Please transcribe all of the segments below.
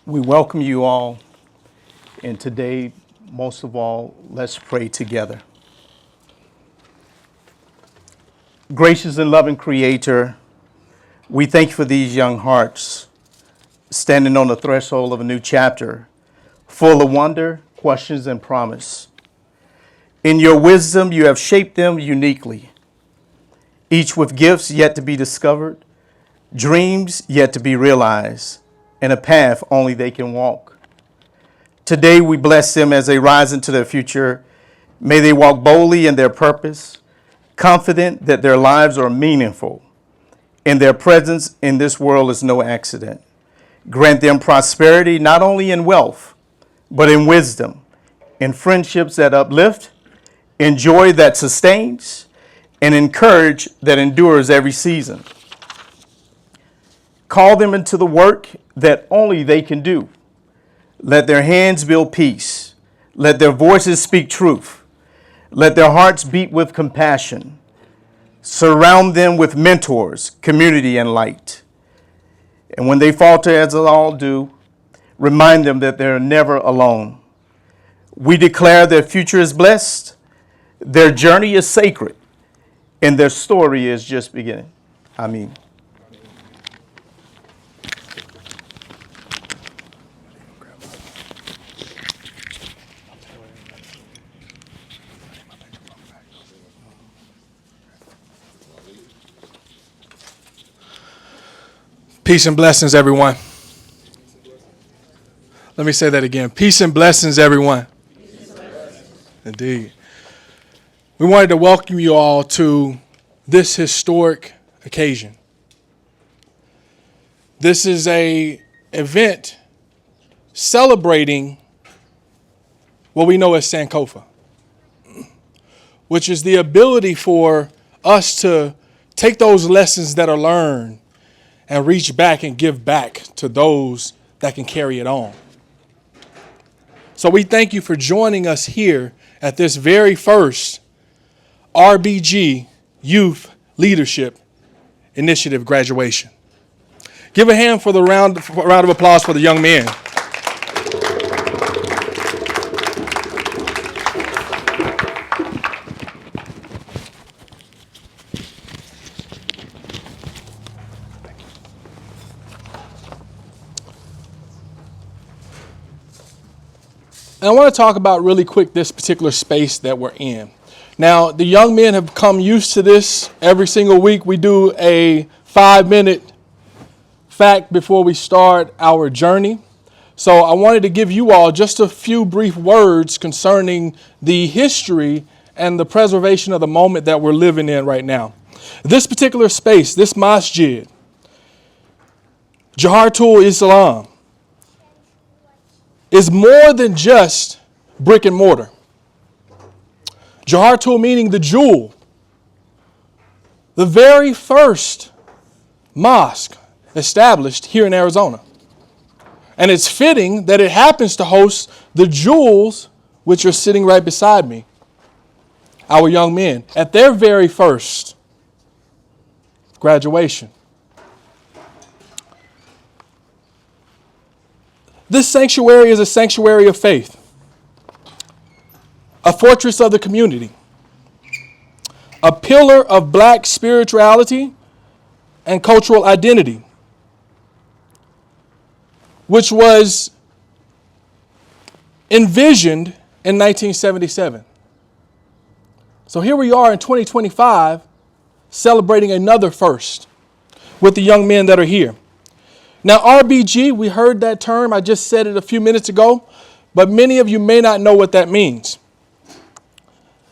We welcome you all, and today, most of all, let's pray together. Gracious and loving Creator, we thank you for these young hearts standing on the threshold of a new chapter, full of wonder, questions, and promise. In your wisdom, you have shaped them uniquely, each with gifts yet to be discovered, dreams yet to be realized, and a path only they can walk. Today, we bless them as they rise into their future. May they walk boldly in their purpose, confident that their lives are meaningful, and their presence in this world is no accident. Grant them prosperity not only in wealth, but in wisdom, in friendships that uplift, in joy that sustains, and in courage that endures every season. Call them into the work that only they can do. Let their hands build peace. Let their voices speak truth. Let their hearts beat with compassion. Surround them with mentors, community, and light. And when they falter, as they all do, remind them that they're never alone. We declare their future is blessed, their journey is sacred, and their story is just beginning. Amen. Peace and blessings, everyone. Let me say that again. Peace and blessings, everyone. Indeed. We wanted to welcome you all to this historic occasion. This is an event celebrating what we know as Sankofa, which is the ability for us to take those lessons that are learned and reach back and give back to those that can carry it on. So we thank you for joining us here at this very first RBG Youth Leadership Initiative graduation. Give a hand for the round of applause for the young men. And I want to talk about really quick this particular space that we're in. Now, the young men have come used to this. Every single week we do a 5-minute fact before we start our journey. So I wanted to give you all just a few brief words concerning the history and the preservation of the moment that we're living in right now. This particular space, this Masjid Jauharatul-Islam, is more than just brick and mortar. Jauharatul meaning the jewel. The very first mosque established here in Arizona. And it's fitting that it happens to host the jewels which are sitting right beside me. Our young men at their very first graduation. This sanctuary is a sanctuary of faith, a fortress of the community, a pillar of black spirituality and cultural identity, which was envisioned in 1977. So here we are in 2025 celebrating another first with the young men that are here. Now, RBG, we heard that term. I just said it a few minutes ago, but many of you may not know what that means.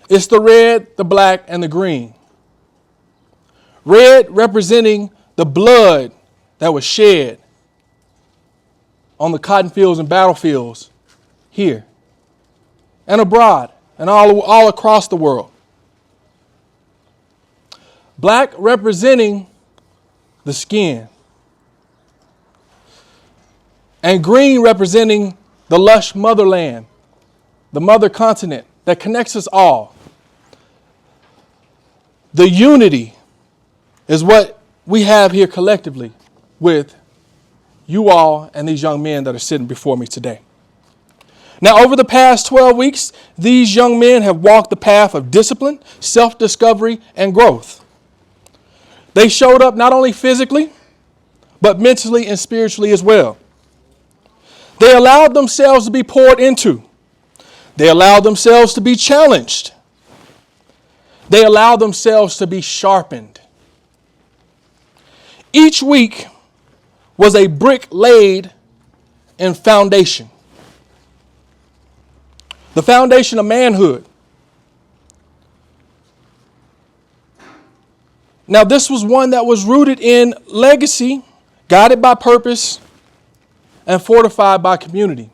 It's the red, the black, and the green. Red representing the blood that was shed on the cotton fields and battlefields here and abroad and all across the world. Black representing the skin. And green representing the lush motherland, the mother continent that connects us all. The unity is what we have here collectively with you all and these young men that are sitting before me today. Now, over the past 12 weeks, these young men have walked the path of discipline, self-discovery, and growth. They showed up not only physically, but mentally and spiritually as well. They allowed themselves to be poured into. They allowed themselves to be challenged. They allowed themselves to be sharpened. Each week was a brick laid in foundation. The foundation of manhood. Now, this was one that was rooted in legacy, guided by purpose, and fortified by community.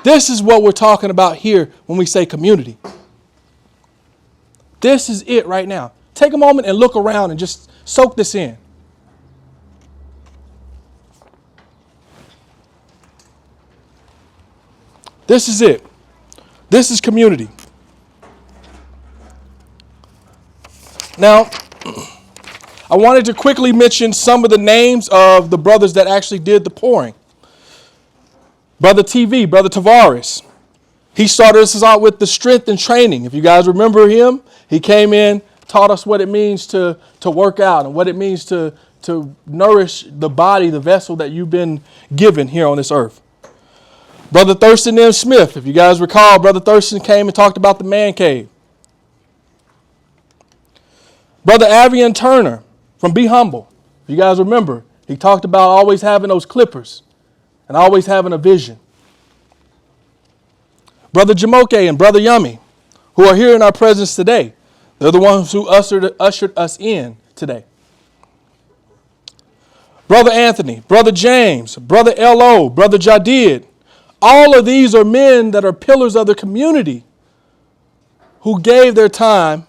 This is what we're talking about here when we say community. This is it right now. Take a moment and look around and just soak this in. This is it. This is community. Now, I wanted to quickly mention some of the names of the brothers that actually did the pouring. Brother TV, Brother Tavares. He started us out with the strength and training. If you guys remember him, he came in, taught us what it means to work out and what it means to nourish the body, the vessel that you've been given here on this earth. Brother Thurston M. Smith, if you guys recall, Brother Thurston came and talked about the man cave. Brother Avian Turner from Be Humble, if you guys remember, he talked about always having those clippers and always having a vision. Brother Jamoke and Brother Yummy, who are here in our presence today. They're the ones who ushered us in today. Brother Anthony, Brother James, Brother L.O., Brother Jadid. All of these are men that are pillars of the community who gave their time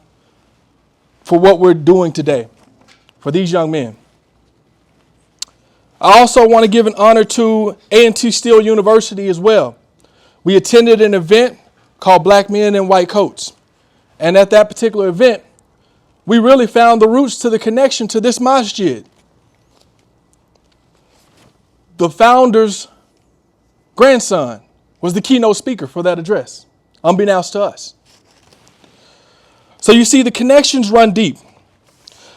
for what we're doing today, for these young men. I also want to give an honor to A&T Steele University as well. We attended an event called Black Men in White Coats. And at that particular event, we really found the roots to the connection to this masjid. The founder's grandson was the keynote speaker for that address, unbeknownst to us. So you see, the connections run deep.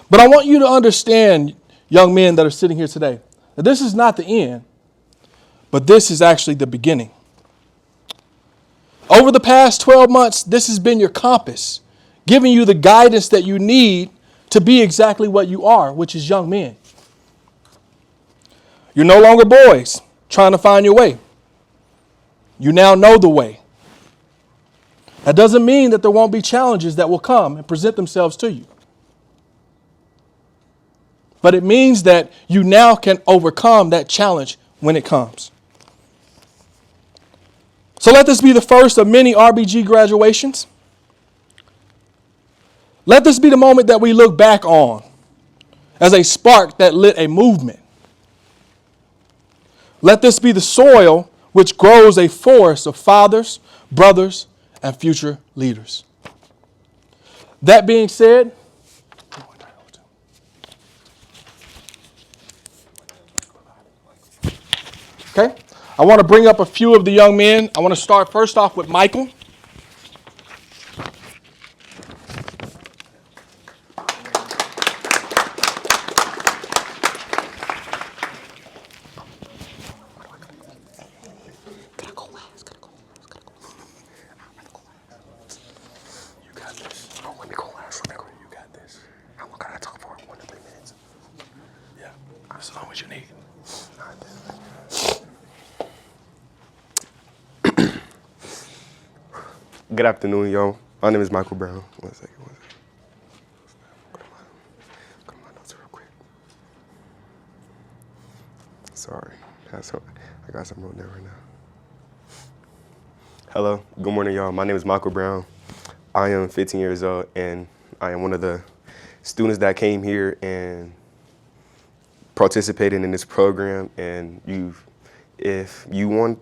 But I want you to understand, young men that are sitting here today, that this is not the end, but this is actually the beginning. Over the past 12 months, this has been your compass, giving you the guidance that you need to be exactly what you are, which is young men. You're no longer boys trying to find your way. You now know the way. That doesn't mean that there won't be challenges that will come and present themselves to you. But it means that you now can overcome that challenge when it comes. So let this be the first of many RBG graduations. Let this be the moment that we look back on as a spark that lit a movement. Let this be the soil which grows a forest of fathers, brothers, and future leaders. That being said, okay, I want to bring up a few of the young men. I want to start first off with Michael. Good afternoon, y'all. My name is Michael Brown. One second. Go to my notes real quick. Sorry. I got something wrote down right now. Hello. Good morning, y'all. My name is Michael Brown. I am 15 years old, and I am one of the students that came here and participated in this program. And if you want,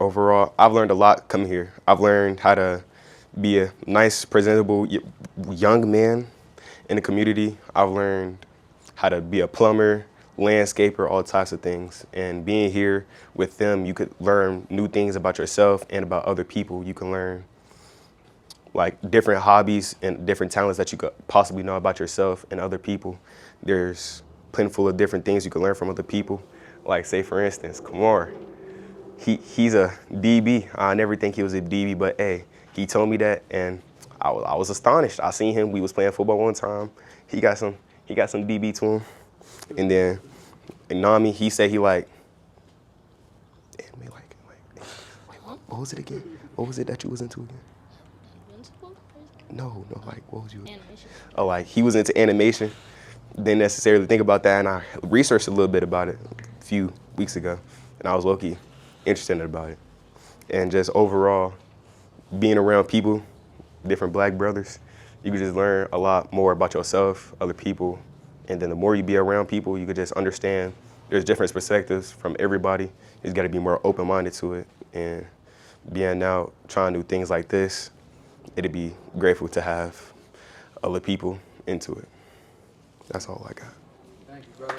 overall, I've learned a lot coming here. I've learned how to be a nice, presentable young man in the community. I've learned how to be a plumber, landscaper, all types of things. And being here with them, you could learn new things about yourself and about other people. You can learn like different hobbies and different talents that you could possibly know about yourself and other people. There's plentiful of different things you can learn from other people. Like say for instance, Kamar, he's a DB. I never think he was a DB, but hey, he told me that and I was astonished. I seen him, we was playing football one time. He got some DB to him. And then Nami, he said he like anime, wait, what was it again? What was it that you was into again? No, like, what was you? Animation. Oh, like, he was into animation. Didn't necessarily think about that, and I researched a little bit about it a few weeks ago, and I was low-key interested about it. And just overall, being around people, different black brothers, you could just learn a lot more about yourself, other people, and then the more you be around people, you could just understand there's different perspectives from everybody. You just gotta be more open-minded to it, and being out, trying new things like this, it'd be grateful to have other people into it. That's all I got. Thank you, brother.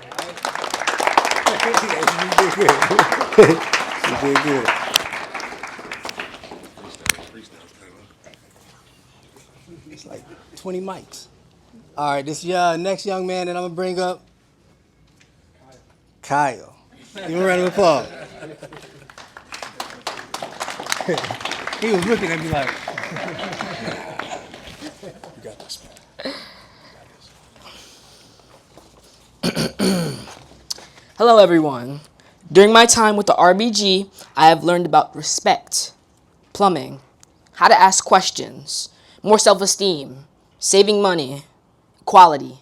You did good. It's like 20 mics. All right, this next young man that I'm gonna bring up, Kyle. Give him a round of applause. He was looking at me like. You got this, man. Hello, everyone. During my time with the RBG, I have learned about respect, plumbing, how to ask questions, more self-esteem, saving money, equality,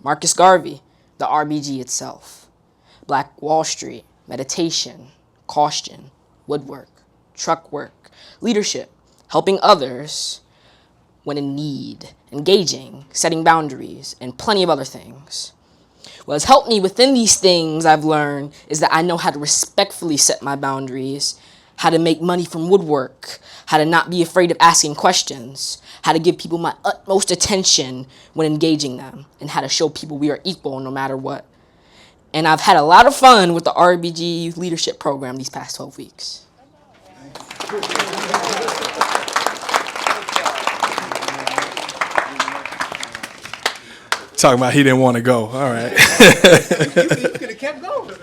Marcus Garvey, the RBG itself, Black Wall Street, meditation, caution, woodwork, truck work, leadership, helping others when in need, engaging, setting boundaries, and plenty of other things. What has helped me within these things I've learned is that I know how to respectfully set my boundaries, how to make money from woodwork, how to not be afraid of asking questions, how to give people my utmost attention when engaging them, and how to show people we are equal no matter what. And I've had a lot of fun with the RBG Youth Leadership Program these past 12 weeks. Talking about he didn't want to go. All right. You could have kept going.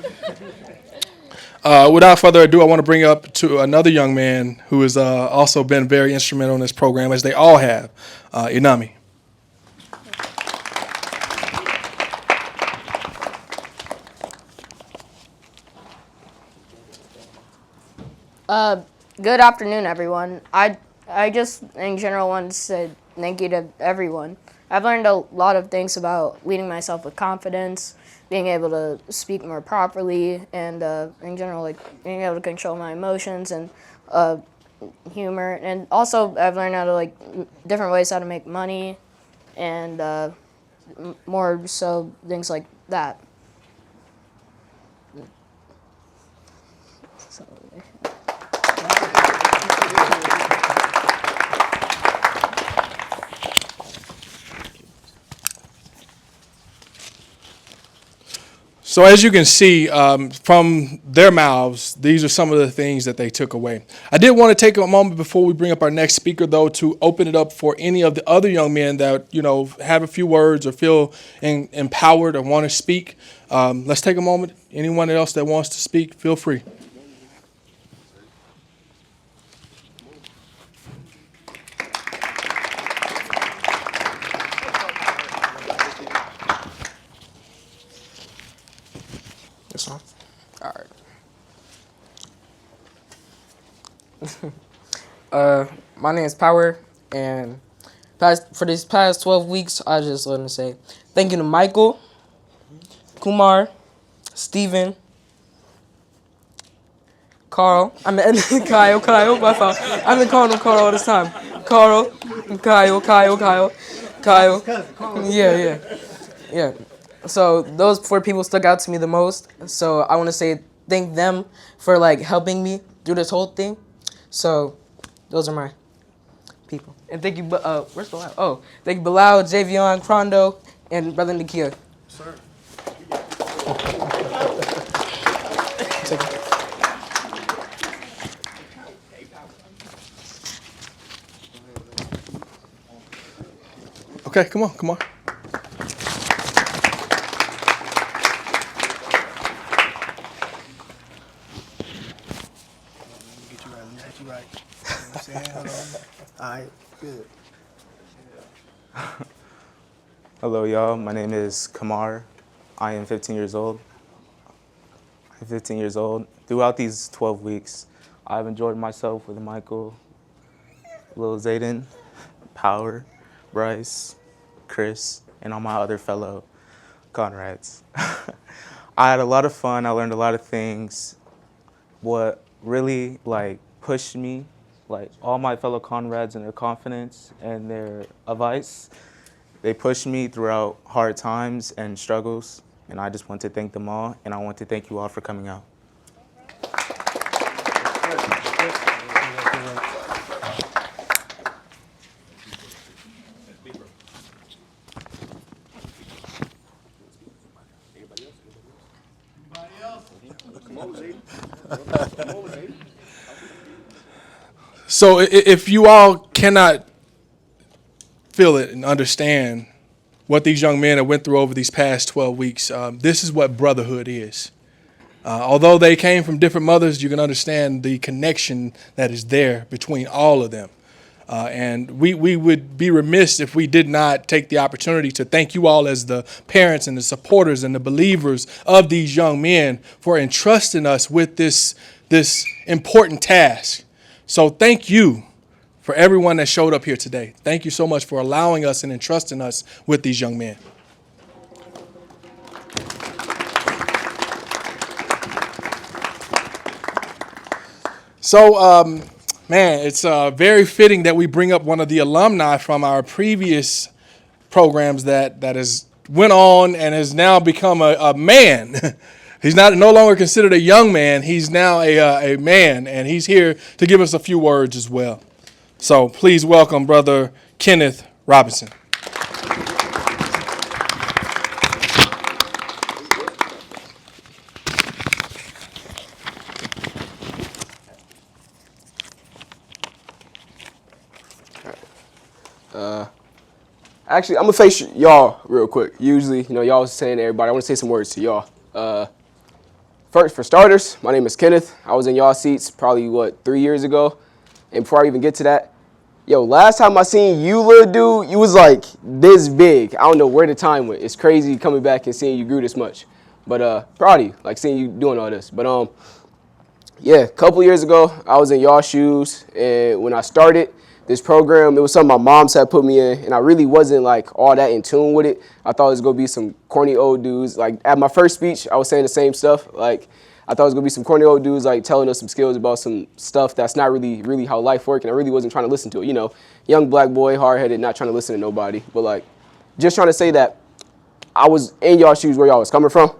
Without further ado, I want to bring up to another young man who has also been very instrumental in this program, as they all have, Inami. Good afternoon, everyone. I just, in general, want to say thank you to everyone. I've learned a lot of things about leading myself with confidence, being able to speak more properly, and in general, like being able to control my emotions and humor. And also, I've learned how to different ways how to make money, and more so things like that. So as you can see from their mouths, these are some of the things that they took away. I did want to take a moment before we bring up our next speaker, though, to open it up for any of the other young men that, have a few words or feel empowered or want to speak. Let's take a moment. Anyone else that wants to speak, feel free. This one? All right. My name is Power, and for these past 12 weeks, I just want to say thank you to Michael, Kumar, Steven, Carl. I mean, Kyle, my fault. I've been calling him Carl all this time. Carl, Kyle. Yeah. So those 4 people stuck out to me the most. So I want to say thank them for helping me through this whole thing. So those are my people. And thank you, where's Bilal? Oh, thank you, Bilal, Javion, Crondo, and Brother Nakia. Sir. Okay, come on. Let me get you right. You know what I'm saying? Hold on. All right, good. Hello, y'all. My name is Kamar. I am 15 years old. Throughout these 12 weeks, I've enjoyed myself with Michael, Lil Zayden, Power, Bryce, Chris, and all my other fellow Conrads. I had a lot of fun. I learned a lot of things. What really pushed me, all my fellow Conrads and their confidence and their advice, they pushed me throughout hard times and struggles, and I just want to thank them all, and I want to thank you all for coming out. So if you all cannot feel it and understand what these young men have went through over these past 12 weeks, this is what brotherhood is. Although they came from different mothers, you can understand the connection that is there between all of them. And we would be remiss if we did not take the opportunity to thank you all as the parents and the supporters and the believers of these young men for entrusting us with this important task. So thank you for everyone that showed up here today. Thank you so much for allowing us and entrusting us with these young men. So, man, it's very fitting that we bring up one of the alumni from our previous programs that has went on and has now become a man. He's no longer considered a young man. He's now a man, and he's here to give us a few words as well. So please welcome Brother Kenneth Robinson. Actually, I'm gonna face y'all real quick. Usually, y'all was saying to everybody, I want to say some words to y'all. First, for starters, my name is Kenneth. I was in y'all seats probably, 3 years ago? And before I even get to that, last time I seen you, little dude, you was like this big. I don't know where the time went. It's crazy coming back and seeing you grew this much. But proud of you, seeing you doing all this. But a couple years ago, I was in y'all shoes, and when I started this program, it was something my moms had put me in, and I really wasn't all that in tune with it. I thought it was gonna be some corny old dudes. At my first speech, I was saying the same stuff. I thought it was gonna be some corny old dudes telling us some skills about some stuff that's not really how life works, and I really wasn't trying to listen to it. Young black boy, hard-headed, not trying to listen to nobody. But just trying to say that I was in y'all shoes where y'all was coming from,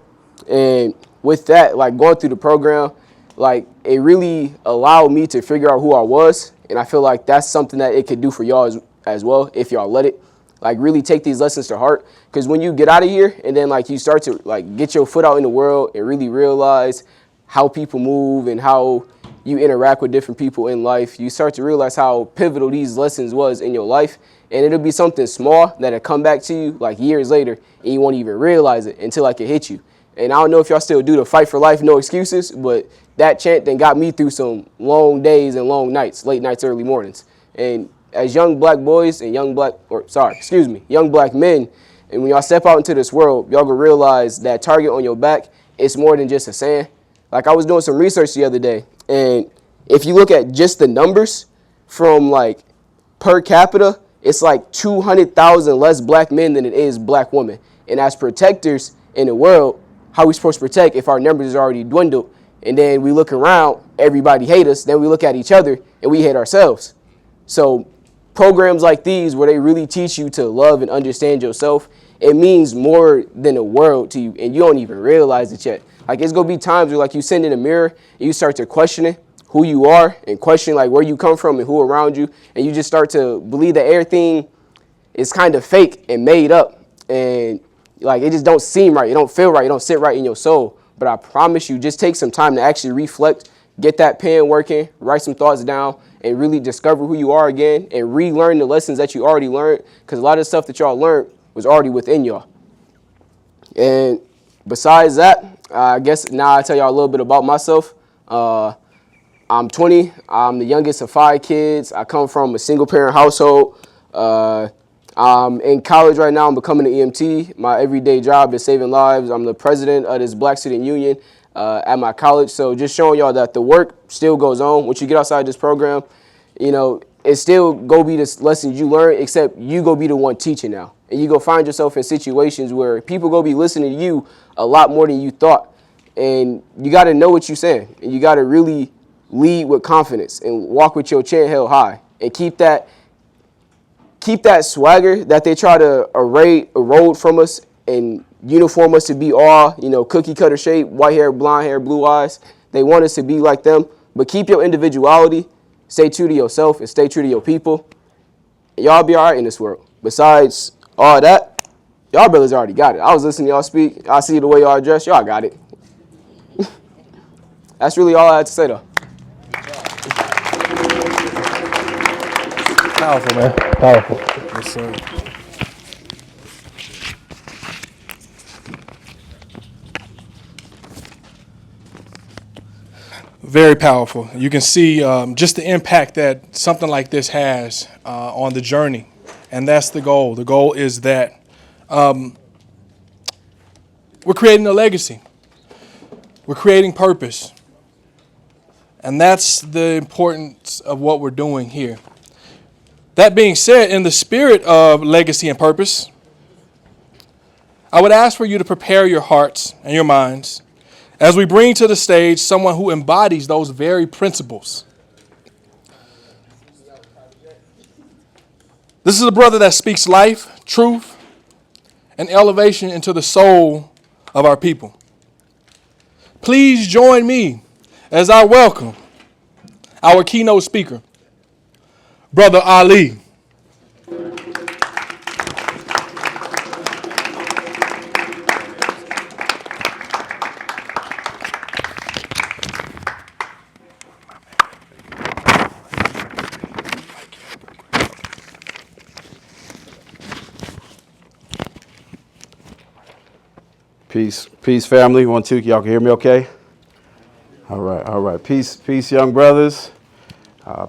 and with that, going through the program, it really allowed me to figure out who I was. And I feel like that's something that it could do for y'all as well if y'all let it. Really take these lessons to heart. Because when you get out of here and then you start to get your foot out in the world and really realize how people move and how you interact with different people in life, you start to realize how pivotal these lessons was in your life. And it'll be something small that'll come back to you years later and you won't even realize it until it hit you. And I don't know if y'all still do the fight for life, no excuses, but that chant then got me through some long days and long nights, late nights, early mornings. And as young black boys and young black men, and when y'all step out into this world, y'all gonna realize that target on your back, it's more than just a saying. I was doing some research the other day, and if you look at just the numbers from per capita, it's 200,000 less black men than it is black women. And as protectors in the world, how we supposed to protect if our numbers is already dwindled? And then we look around, everybody hate us. Then we look at each other and we hate ourselves. So programs like these where they really teach you to love and understand yourself, it means more than the world to you. And you don't even realize it yet. It's going to be times where you sit in the mirror and you start to question it. who you are and question like where you come from and who around you, and you just start to believe that everything is kind of fake and made up, and like it just don't seem right, it don't feel right, it don't sit right in your soul. But I promise you, just take some time to actually reflect, get that pen working, write some thoughts down, and really discover who you are again and relearn the lessons that you already learned, because a lot of the stuff that y'all learned was already within y'all. And besides that, I guess now I tell y'all a little bit about myself. I'm 20. I'm the youngest of 5 kids. I come from a single parent household. I'm in college right now. I'm becoming an EMT. My everyday job is saving lives. I'm the president of this Black Student Union at my college. So just showing y'all that the work still goes on. Once you get outside this program, you know, it still go be the lessons you learn, except you go be the one teaching now. And you go find yourself in situations where people go be listening to you a lot more than you thought. And you got to know what you're saying. And you got to really lead with confidence and walk with your chin held high and keep that swagger that they try to erode from us and uniform us to be all, you know, cookie cutter shape, white hair, blonde hair, blue eyes. They want us to be like them, but keep your individuality, stay true to yourself, and stay true to your people. And y'all be all right in this world. Besides all that, y'all brothers already got it. I was listening to y'all speak. I see the way y'all dress. Y'all got it. That's really all I had to say, though. Powerful, man. Powerful. Yes, sir. Very powerful. You can see just the impact that something like this has on the journey. And that's the goal. The goal is that we're creating a legacy. We're creating purpose. And that's the importance of what we're doing here. That being said, in the spirit of legacy and purpose, I would ask for you to prepare your hearts and your minds as we bring to the stage someone who embodies those very principles. This is a brother that speaks life, truth, and elevation into the soul of our people. Please join me as I welcome our keynote speaker, Brother Ali. Peace, family. 1, 2, y'all can hear me okay? All right. Peace, young brothers.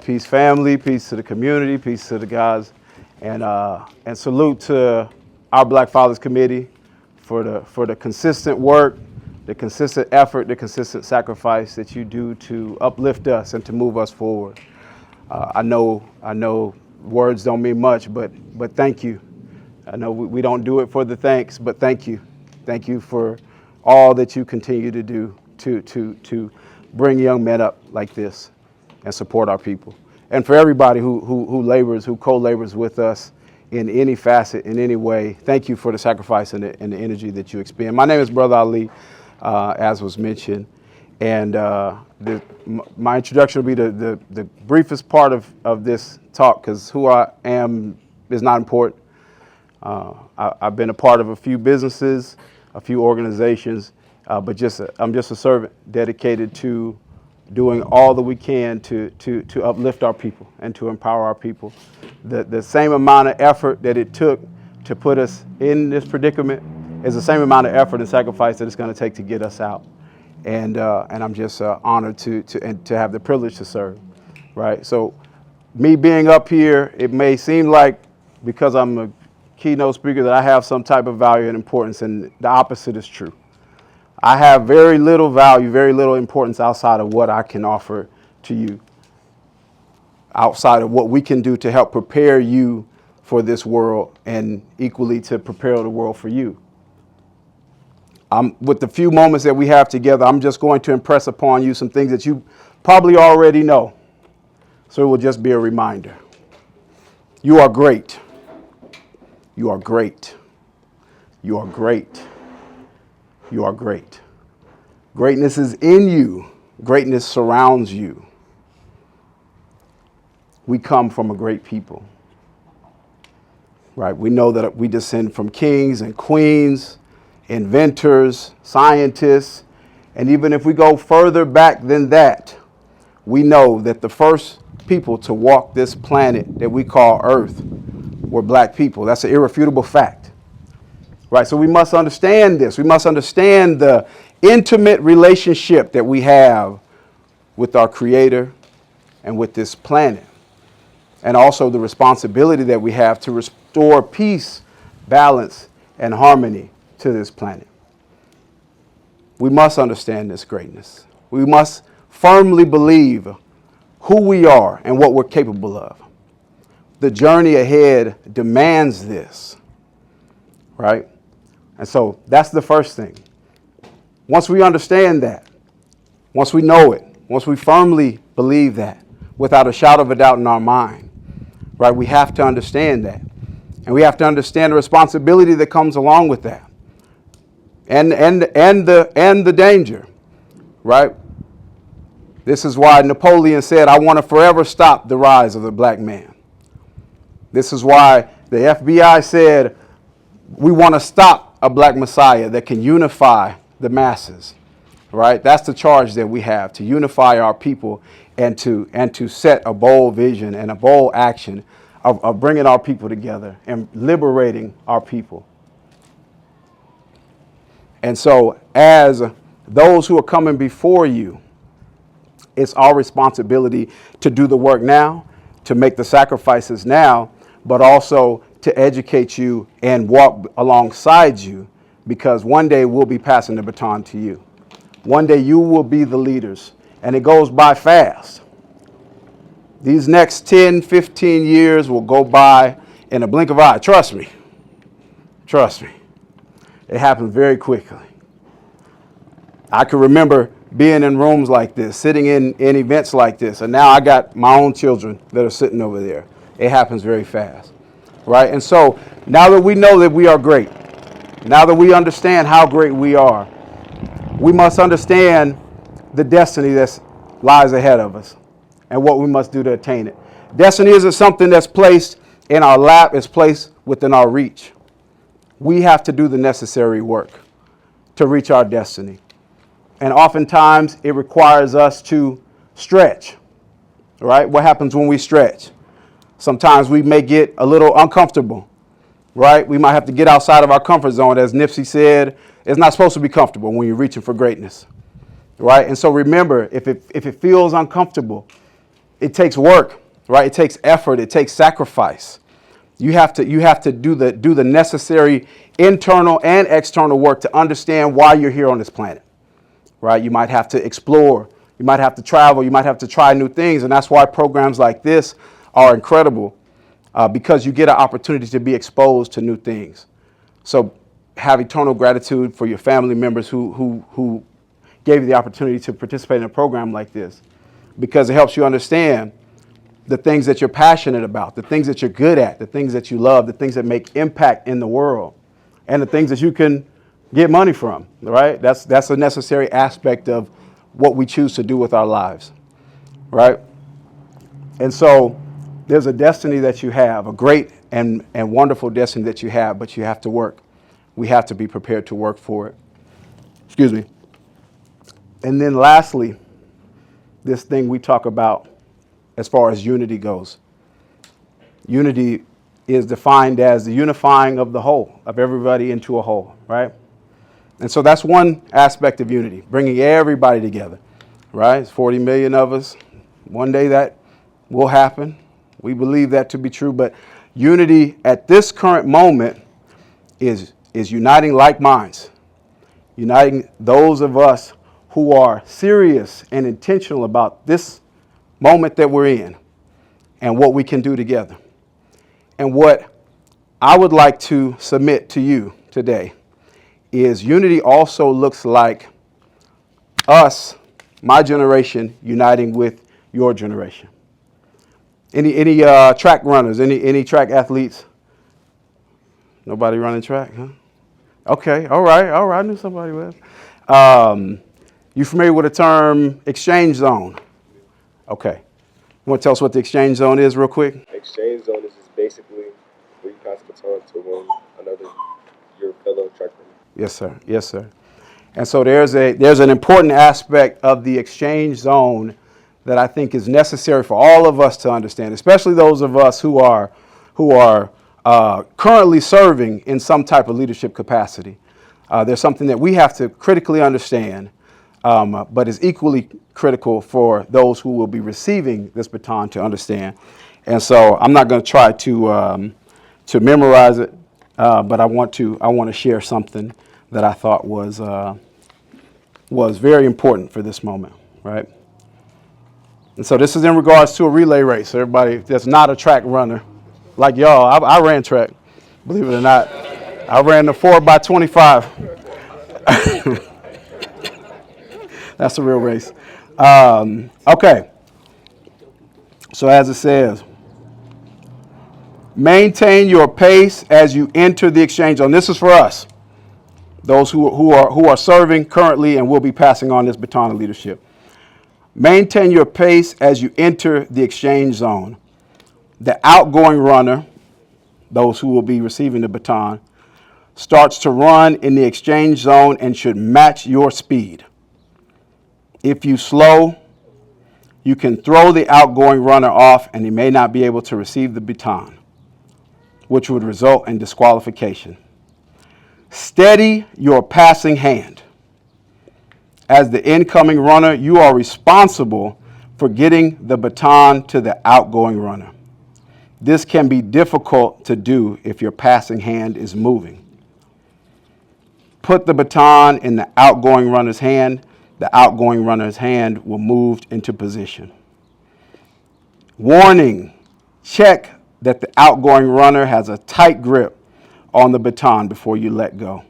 Peace, family. Peace to the community. Peace to the guys. And salute to our Black Fathers Committee for the consistent work, the consistent effort, the consistent sacrifice that you do to uplift us and to move us forward. I know words don't mean much, but thank you. I know we don't do it for the thanks, but thank you. Thank you for all that you continue to do to bring young men up like this and support our people. And for everybody who labors, who co-labors with us in any facet, in any way, thank you for the sacrifice and the energy that you expend. My name is Brother Ali, as was mentioned. And my introduction will be the briefest part of this talk, because who I am is not important. I've been a part of a few businesses, a few organizations, but I'm just a servant dedicated to doing all that we can to uplift our people and to empower our people. The same amount of effort that it took to put us in this predicament is the same amount of effort and sacrifice that it's going to take to get us out. And I'm just honored to have the privilege to serve, right? So me being up here, it may seem like because I'm a keynote speaker that I have some type of value and importance, and the opposite is true. I have very little value, very little importance outside of what I can offer to you, outside of what we can do to help prepare you for this world and equally to prepare the world for you. With the few moments that we have together, I'm just going to impress upon you some things that you probably already know. So it will just be a reminder. You are great. You are great. You are great. You are great. Greatness is in you. Greatness surrounds you. we come from a great people. Right? We know that we descend from kings and queens, inventors, scientists, and even if we go further back than that, we know that the first people to walk this planet that we call Earth were black people. That's an irrefutable fact. Right? So we must understand this. We must understand the intimate relationship that we have with our Creator and with this planet, and also the responsibility that we have to restore peace, balance, and harmony to this planet. We must understand this greatness. We must firmly believe who we are and what we're capable of. The journey ahead demands this, right? And so that's the first thing. Once we understand that, once we know it, once we firmly believe that, without a shadow of a doubt in our mind, right, we have to understand that. And we have to understand the responsibility that comes along with that. And the danger, right? This is why Napoleon said, I want to forever stop the rise of the black man. This is why the FBI said, we want to stop a black messiah that can unify the masses, right? That's the charge that we have, to unify our people and to set a bold vision and a bold action of bringing our people together and liberating our people. And so as those who are coming before you, it's our responsibility to do the work now, to make the sacrifices now, but also to educate you and walk alongside you, because one day we'll be passing the baton to you. One day you will be the leaders, and it goes by fast. These next 10, 15 years will go by in a blink of an eye. Trust me. Trust me. It happens very quickly. I can remember being in rooms like this, sitting in events like this, and now I got my own children that are sitting over there. It happens very fast, right? And so now that we know that we are great, now that we understand how great we are, we must understand the destiny that lies ahead of us and what we must do to attain it. Destiny isn't something that's placed in our lap, it's placed within our reach. We have to do the necessary work to reach our destiny. And oftentimes it requires us to stretch, right? What happens when we stretch? Sometimes we may get a little uncomfortable, right? We might have to get outside of our comfort zone. As Nipsey said, it's not supposed to be comfortable when you're reaching for greatness, right? And so remember, if it feels uncomfortable, it takes work, right? It takes effort. It takes sacrifice. You have to do the necessary internal and external work to understand why you're here on this planet, right? You might have to explore. You might have to travel. You might have to try new things. And that's why programs like this are incredible, because you get an opportunity to be exposed to new things. So have eternal gratitude for your family members who gave you the opportunity to participate in a program like this, because it helps you understand the things that you're passionate about, the things that you're good at, the things that you love, the things that make impact in the world, and the things that you can get money from, right? That's a necessary aspect of what we choose to do with our lives, right? And so there's a destiny that you have, a great and wonderful destiny that you have, but you have to work. We have to be prepared to work for it. Excuse me. And then lastly, this thing we talk about as far as unity goes. Unity is defined as the unifying of the whole, of everybody into a whole, right? And so that's one aspect of unity, bringing everybody together, right? It's 40 million of us. One day that will happen. We believe that to be true, but unity at this current moment is uniting like minds, uniting those of us who are serious and intentional about this moment that we're in and what we can do together. And what I would like to submit to you today is unity also looks like us, my generation, uniting with your generation. Any track runners, any track athletes? Nobody running track, huh? Okay, all right, I knew somebody was. You familiar with the term exchange zone? Okay. Want to tell us what the exchange zone is real quick? Exchange zone is just basically where you pass the baton to your fellow track runner. Yes, sir. Yes, sir. And so there's an important aspect of the exchange zone that I think is necessary for all of us to understand, especially those of us who are currently serving in some type of leadership capacity. There's something that we have to critically understand, but is equally critical for those who will be receiving this baton to understand. And so I'm not going to try to memorize it, but I want to share something that I thought was very important for this moment, right? And so this is in regards to a relay race. Everybody that's not a track runner, like y'all, I ran track, believe it or not. I ran the 4x25. That's a real race. Okay. So as it says, maintain your pace as you enter the exchange zone. This is for us, those who are serving currently and will be passing on this baton of leadership. Maintain your pace as you enter the exchange zone. The outgoing runner, those who will be receiving the baton, starts to run in the exchange zone and should match your speed. If you slow, you can throw the outgoing runner off and he may not be able to receive the baton, which would result in disqualification. Steady your passing hand. As the incoming runner, you are responsible for getting the baton to the outgoing runner. This can be difficult to do if your passing hand is moving. Put the baton in the outgoing runner's hand. The outgoing runner's hand will move into position. Warning, check that the outgoing runner has a tight grip on the baton before you let go.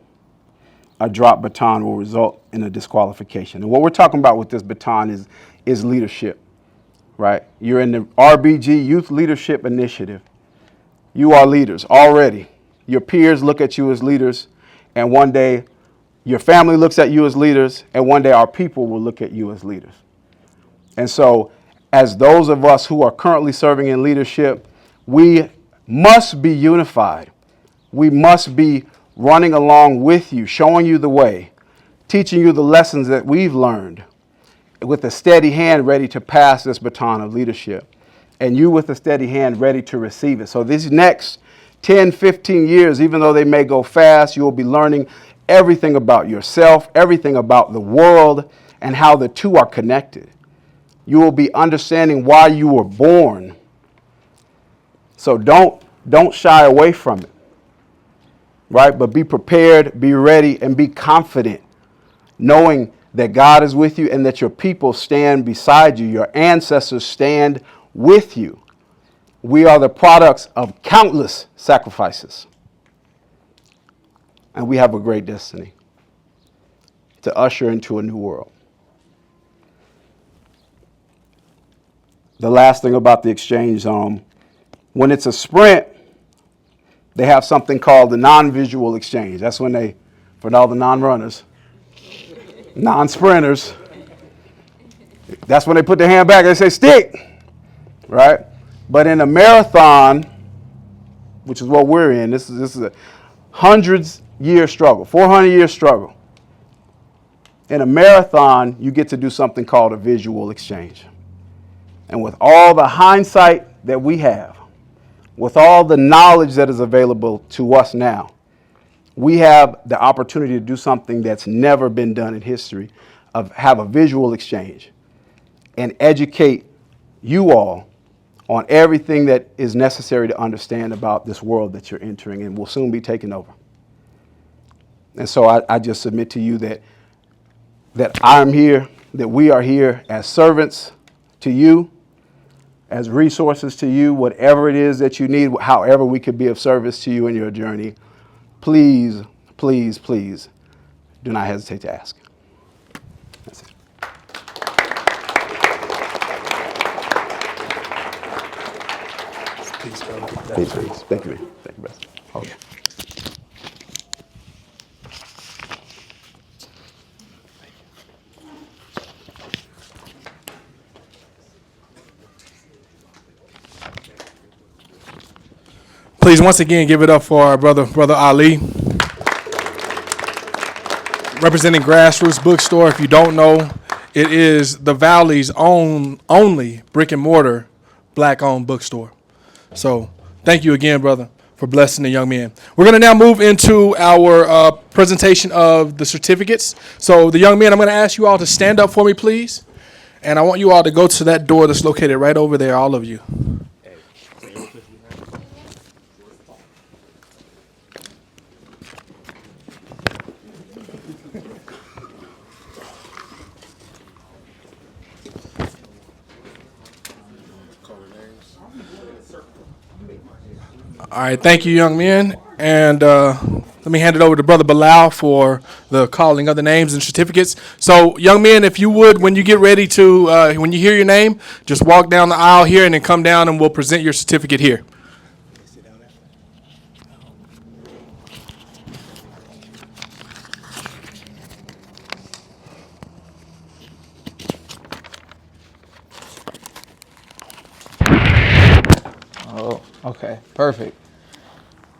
A drop baton will result in a disqualification. And what we're talking about with this baton is leadership, right? You're in the RBG Youth Leadership Initiative. You are leaders already. Your peers look at you as leaders, and one day your family looks at you as leaders, and one day our people will look at you as leaders. And so, as those of us who are currently serving in leadership, we must be unified. We must be running along with you, showing you the way, teaching you the lessons that we've learned, with a steady hand ready to pass this baton of leadership, and you with a steady hand ready to receive it. So these next 10, 15 years, even though they may go fast, you will be learning everything about yourself, everything about the world, and how the two are connected. You will be understanding why you were born. So don't shy away from it, right? But be prepared, be ready, and be confident, knowing that God is with you and that your people stand beside you. Your ancestors stand with you. We are the products of countless sacrifices. And we have a great destiny to usher into a new world. The last thing about the exchange zone, when it's a sprint, they have something called the non-visual exchange. That's when for all the non-runners, non-sprinters, that's when they put their hand back and they say, stick, right? But in a marathon, which is what we're in, this is a 100-year struggle, 400-year struggle. In a marathon, you get to do something called a visual exchange. And with all the hindsight that we have, with all the knowledge that is available to us now, we have the opportunity to do something that's never been done in history, of have a visual exchange and educate you all on everything that is necessary to understand about this world that you're entering and will soon be taken over. And so I just submit to you that I'm here, that we are here as servants to you, as resources to you, whatever it is that you need, however we could be of service to you in your journey. Please, please, please do not hesitate to ask. That's it. Please, please. Thank you, man. Thank you, brother. Okay. Please, once again, give it up for our brother Ali, representing GrassRootz Bookstore. If you don't know, it is the Valley's only brick and mortar black-owned bookstore. So thank you again, brother, for blessing the young men. We're going to now move into our presentation of the certificates. So the young men, I'm going to ask you all to stand up for me, please. And I want you all to go to that door that's located right over there, all of you. All right, thank you, young men. And let me hand it over to Brother Bilal for the calling of the names and certificates. So, young men, if you would, when you get ready to, when you hear your name, just walk down the aisle here and then come down and we'll present your certificate here. Oh, okay, perfect.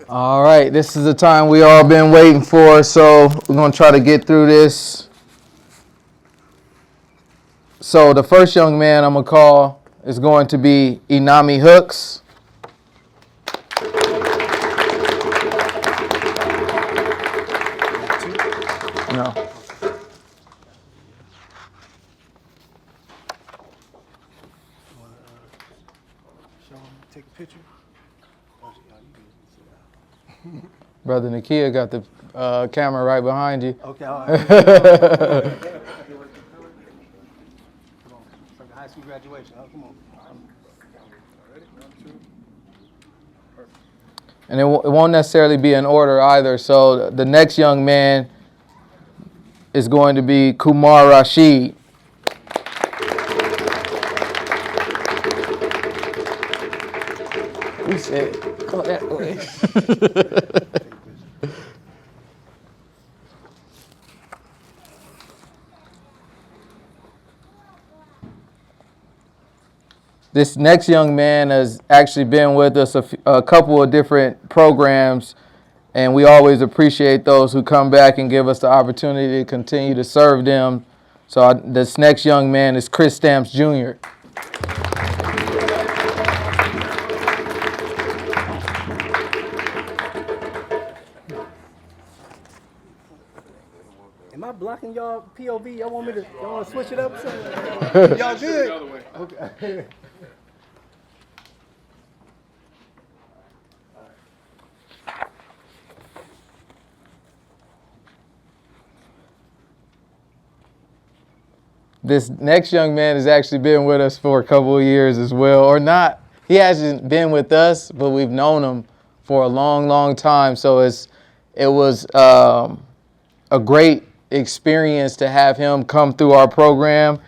All right, this is the time we all been waiting for, so we're gonna try to get through this. So the first young man I'm gonna call is going to be Inami Hooks. No. Take a picture. Brother Nakia got the camera right behind you. Okay, all right. Come on. From the high school graduation. Oh, come on. Ready? 1, 2. Perfect. And it won't necessarily be in order either. So the next young man is going to be Kumar Rashid. We said, go that way. This next young man has actually been with us a couple of different programs, and we always appreciate those who come back and give us the opportunity to continue to serve them. So this next young man is Chris Stamps Jr. Am I blocking y'all POV? Y'all want to switch it up or something? Y'all good? Okay. This next young man has actually been with us for a couple of years as well, or not. He hasn't been with us, but we've known him for a long, long time. So it was a great experience to have him come through our program.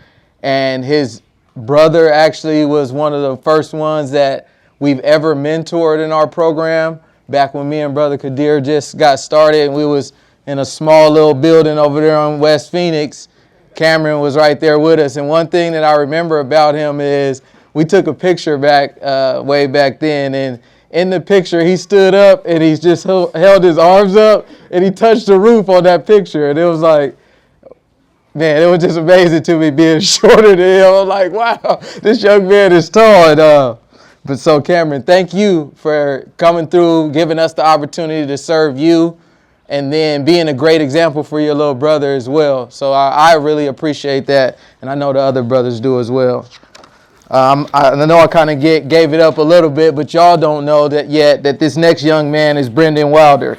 And his brother actually was one of the first ones that we've ever mentored in our program. Back when me and Brother Kadir just got started, and we was in a small little building over there on West Phoenix. Cameron was right there with us. And one thing that I remember about him is we took a picture back way back then. And in the picture, he stood up and he just held his arms up and he touched the roof on that picture. And it was like, man, it was just amazing to me being shorter than him. I'm like, wow, this young man is tall. But so, Cameron, thank you for coming through, giving us the opportunity to serve you, and then being a great example for your little brother as well. So I really appreciate that, and I know the other brothers do as well. I know I kind of gave it up a little bit, but y'all don't know that yet that this next young man is Brendan Wilder.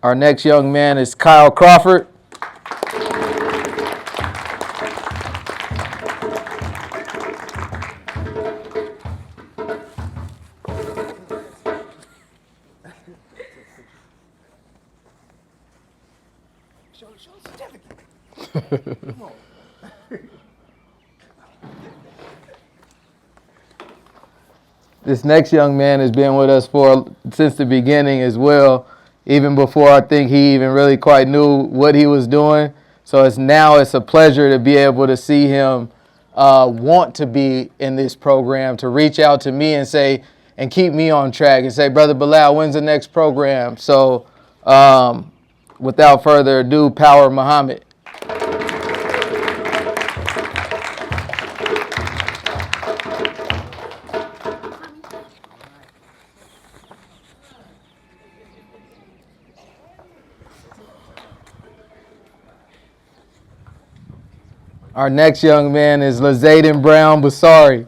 Our next young man is Kyle Crawford. Come on. This next young man has been with us since the beginning as well, even before I think he even really quite knew what he was doing. So it's a pleasure to be able to see him want to be in this program, to reach out to me and say, and keep me on track and say, Brother Bilal, when's the next program? So without further ado, Power Muhammad. Our next young man is Lazayden Brown Basari.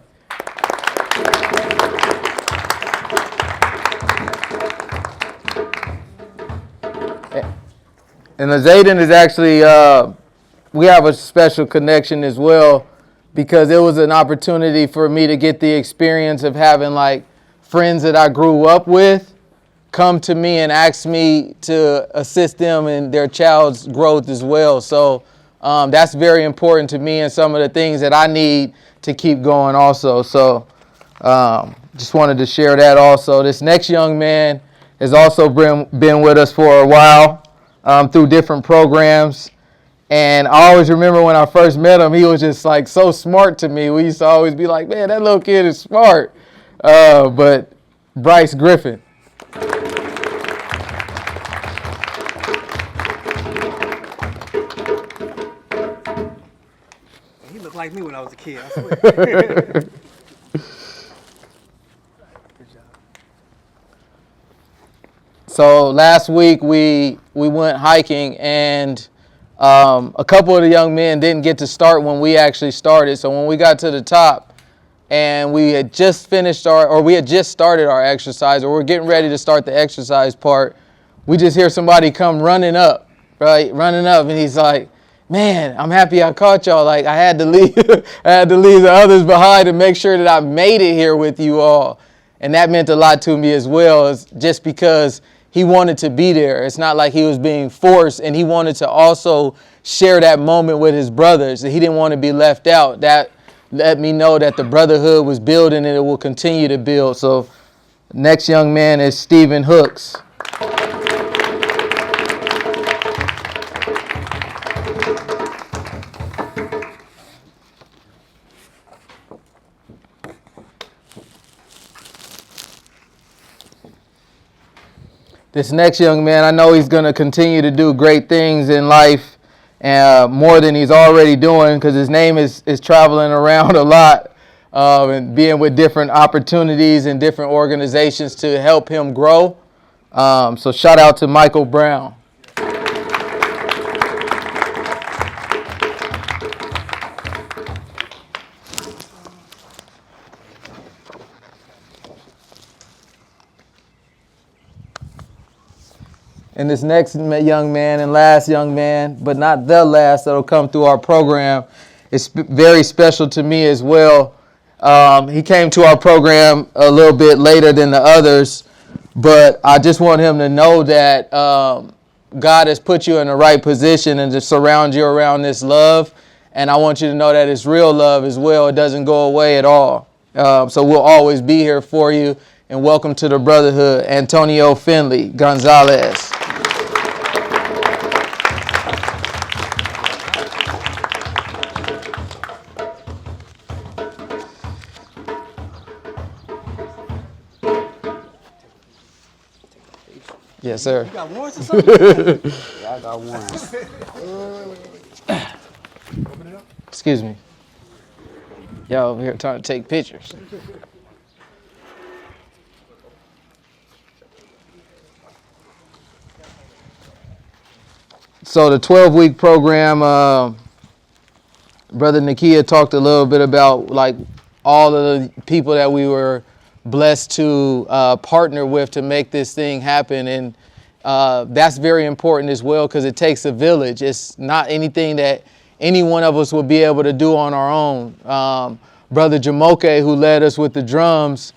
And Lazayden is actually, we have a special connection as well, because it was an opportunity for me to get the experience of having like friends that I grew up with come to me and ask me to assist them in their child's growth as well. So that's very important to me and some of the things that I need to keep going also. So just wanted to share that also. This next young man has also been with us for a while through different programs. And I always remember when I first met him, he was just like so smart to me. We used to always be like, man, that little kid is smart. But Bryce Griffin. He looked like me when I was a kid, I swear. So last week we went hiking, and a couple of the young men didn't get to start when we actually started. So when we got to the top and we had just started our exercise, or we're getting ready to start the exercise part, we just hear somebody come running up, and he's like, man, I'm happy I caught y'all. Like I had to leave the others behind to make sure that I made it here with you all. And that meant a lot to me as well, just because he wanted to be there. It's not like he was being forced, and he wanted to also share that moment with his brothers. He didn't want to be left out. That let me know that the brotherhood was building and it will continue to build. So next young man is Stephen Hooks. This next young man, I know he's going to continue to do great things in life, more than he's already doing, because his name is traveling around a lot and being with different opportunities and different organizations to help him grow. So shout out to Michael Brown. And this next young man and last young man, but not the last that'll come through our program, is very special to me as well. He came to our program a little bit later than the others, but I just want him to know that God has put you in the right position and to surround you around this love. And I want you to know that it's real love as well. It doesn't go away at all. So we'll always be here for you. And welcome to the brotherhood, Antonio Finley Gonzalez. Yes, sir. You got warrants or something? Yeah, I got warrants. Open it up. Excuse me. Y'all over here trying to take pictures. So the 12-week program, Brother Nakia talked a little bit about like all of the people that we were blessed to partner with to make this thing happen. And that's very important as well, because it takes a village. It's not anything that any one of us will be able to do on our own. Brother Jamoke, who led us with the drums,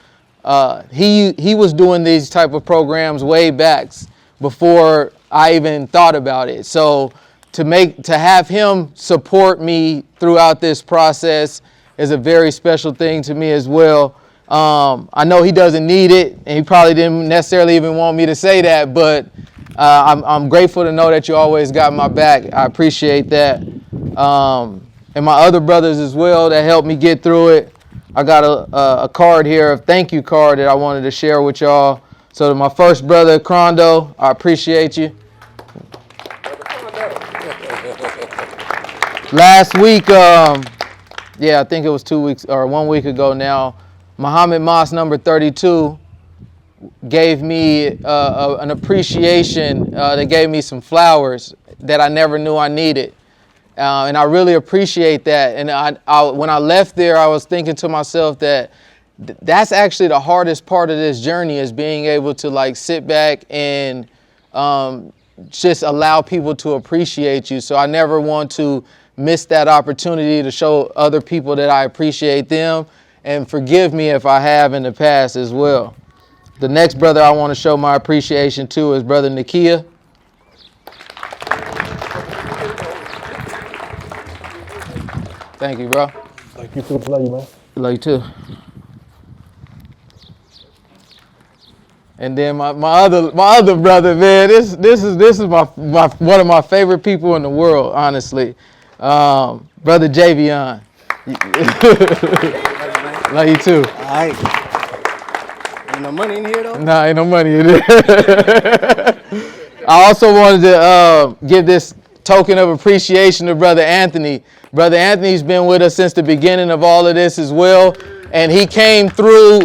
he was doing these type of programs way back before I even thought about it. So to have him support me throughout this process is a very special thing to me as well. I know he doesn't need it, and he probably didn't necessarily even want me to say that, but I'm grateful to know that you always got my back. I appreciate that. And my other brothers as well that helped me get through it. I got a card here, a thank you card that I wanted to share with y'all. So to my first brother, Crondo, I appreciate you. Last week, I think it was 2 weeks or 1 week ago now, Muhammad Mas number 32 gave me an appreciation. They gave me some flowers that I never knew I needed. And I really appreciate that. And I when I left there, I was thinking to myself that that's actually the hardest part of this journey, is being able to like sit back and just allow people to appreciate you. So I never want to miss that opportunity to show other people that I appreciate them, and forgive me if I have in the past as well. The next brother I want to show my appreciation to is Brother Nakia. Thank you, bro. Thank you too. Love you, man. Love you too. And then my other brother, man, this is my one of my favorite people in the world, honestly. Brother Javion. Love you too. All right. Ain't no money in here though? Nah, ain't no money in there. I also wanted to give this token of appreciation to Brother Anthony. Brother Anthony's been with us since the beginning of all of this as well. And he came through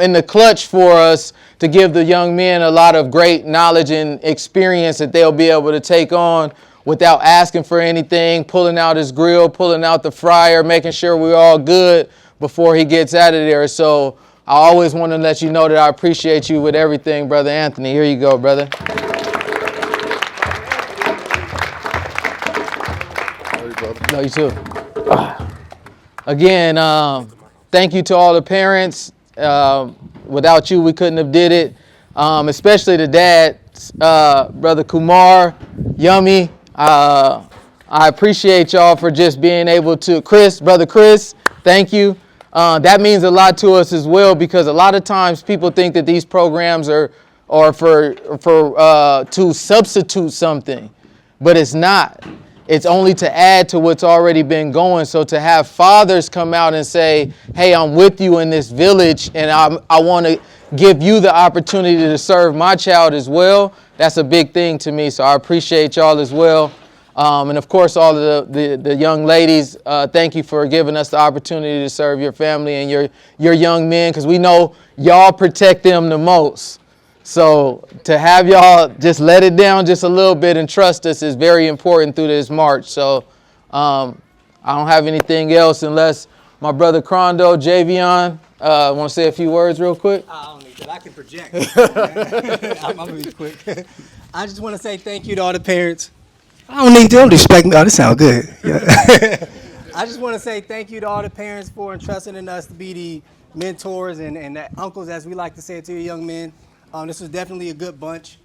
in the clutch for us to give the young men a lot of great knowledge and experience that they'll be able to take on without asking for anything, pulling out his grill, pulling out the fryer, making sure we're all good before he gets out of there. So I always want to let you know that I appreciate you with everything, Brother Anthony. Here you go, brother. Love you too. Again, thank you to all the parents. Without you, we couldn't have did it. Especially the dads, Brother Kumar, Yummy. I appreciate y'all for just being able to. Brother Chris, thank you. That means a lot to us as well, because a lot of times people think that these programs are for to substitute something, but it's not. It's only to add to what's already been going. So to have fathers come out and say, hey, I'm with you in this village, and I want to give you the opportunity to serve my child as well, that's a big thing to me. So I appreciate y'all as well. And of course, all of the young ladies, thank you for giving us the opportunity to serve your family and your young men, because we know y'all protect them the most. So to have y'all just let it down just a little bit and trust us is very important through this march. So I don't have anything else unless my brother Crondo, Javion, want to say a few words real quick? I don't need that. I can project. I'm going to be quick. I just want to say thank you to all the parents. I don't need to. Don't disrespect me. Oh, this sounds good. Yeah. I just want to say thank you to all the parents for entrusting in us to be the mentors and the uncles, as we like to say to your young men. This was definitely a good bunch.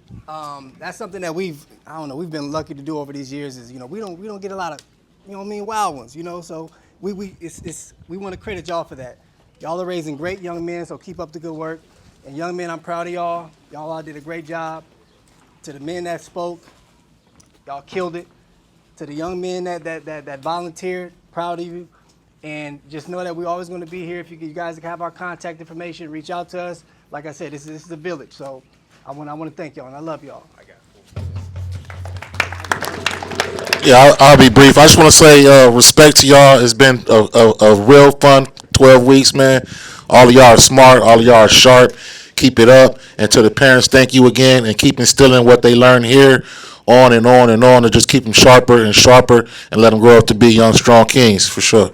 That's something that we've been lucky to do over these years. Is we don't get a lot of wild ones. So we want to credit y'all for that. Y'all are raising great young men, so keep up the good work. And young men, I'm proud of y'all. Y'all all did a great job. To the men that spoke, y'all killed it. To the young men that volunteered, proud of you. And just know that we're always going to be here. If you guys have our contact information, reach out to us. Like I said, this is a village, so I want to thank y'all, and I love y'all. Yeah, I'll be brief. I just want to say respect to y'all. It's been a real fun 12 weeks, man. All of y'all are smart. All of y'all are sharp. Keep it up. And to the parents, thank you again, and keep instilling what they learn here on and on and on, and just keep them sharper and sharper, and let them grow up to be young, strong kings, for sure.